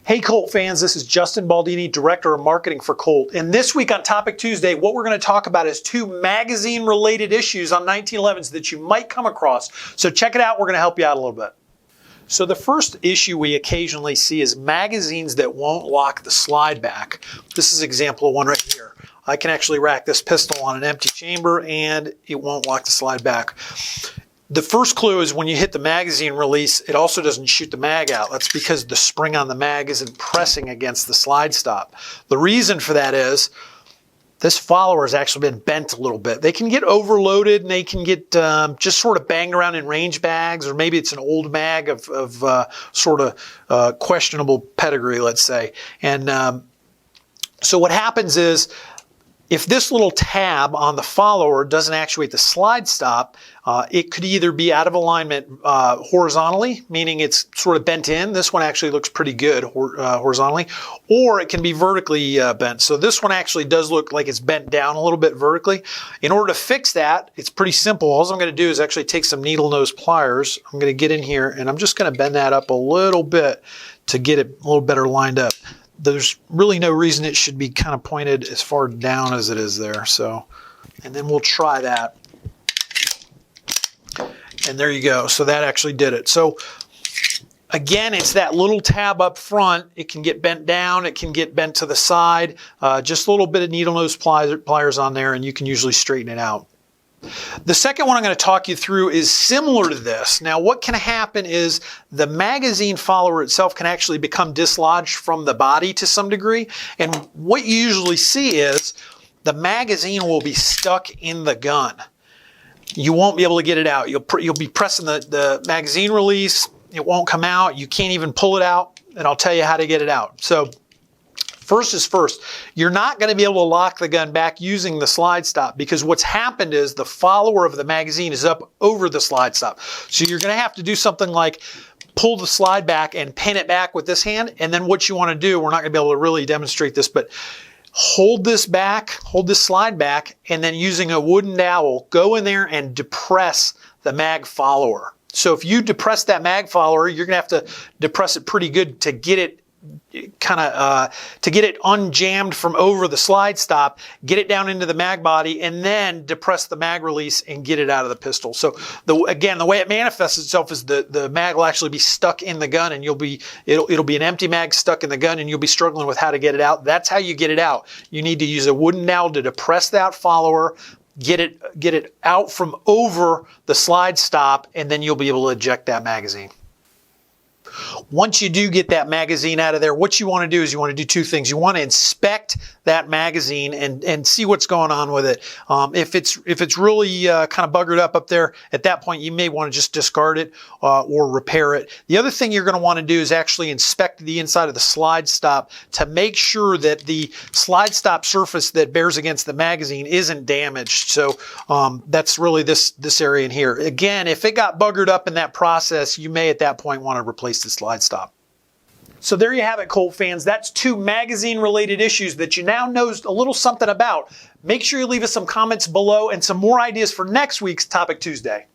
Hey Colt fans, this is Justin Baldini, Director of Marketing for Colt. And this week on Topic Tuesday, what we're going to talk about is two magazine-related issues on 1911s that you might come across. So check it out, we're going to help you out a little bit. So the first issue we occasionally see is magazines that won't lock the slide back. This is example of one right here. I can actually rack this pistol on an empty chamber and it won't lock the slide back. The first clue is when you hit the magazine release, it also doesn't shoot the mag out. That's because the spring on the mag isn't pressing against the slide stop. The reason for that is this follower has actually been bent a little bit. They can get overloaded and they can get just sort of banged around in range bags, or maybe it's an old mag of sort of questionable pedigree, let's say. And so what happens is, if this little tab on the follower doesn't actuate the slide stop, it could either be out of alignment horizontally, meaning it's sort of bent in. This one actually looks pretty good horizontally, or it can be vertically bent. So this one actually does look like it's bent down a little bit vertically. In order to fix that, it's pretty simple. All I'm going to do is actually take some needle nose pliers. I'm going to get in here and I'm just going to bend that up a little bit to get it a little better lined up. There's really no reason it should be kind of pointed as far down as it is there. So, and then we'll try that. And there you go. So that actually did it. So again, it's that little tab up front. It can get bent down. It can get bent to the side. Just a little bit of needle nose pliers on there and you can usually straighten it out. The second one I'm going to talk you through is similar to this. Now, what can happen is the magazine follower itself can actually become dislodged from the body to some degree. And what you usually see is the magazine will be stuck in the gun. You won't be able to get it out. You'll be pressing the magazine release. It won't come out. You can't even pull it out. And I'll tell you how to get it out. So first is first, you're not going to be able to lock the gun back using the slide stop because what's happened is the follower of the magazine is up over the slide stop. So you're going to have to do something like pull the slide back and pin it back with this hand. And then what you want to do, we're not going to be able to really demonstrate this, but hold this back, hold this slide back, and then using a wooden dowel, go in there and depress the mag follower. So if you depress that mag follower, you're going to have to depress it pretty good to get it to get it unjammed from over the slide stop, get it down into the mag body, and then depress the mag release and get it out of the pistol. So again, the way it manifests itself is the mag will actually be stuck in the gun, and it'll be an empty mag stuck in the gun, and you'll be struggling with how to get it out. That's how you get it out. You need to use a wooden dowel to depress that follower, get it out from over the slide stop, and then you'll be able to eject that magazine. Once you do get that magazine out of there, what you want to do is you want to do two things. You want to inspect that magazine and see what's going on with it. If it's really kind of buggered up there, at that point you may want to just discard it or repair it. The other thing you're going to want to do is actually inspect the inside of the slide stop to make sure that the slide stop surface that bears against the magazine isn't damaged. So that's really this area in here. Again, if it got buggered up in that process, you may at that point want to replace the slide stop. So there you have it, Colt fans. That's two magazine-related issues that you now know a little something about. Make sure you leave us some comments below and some more ideas for next week's Topic Tuesday.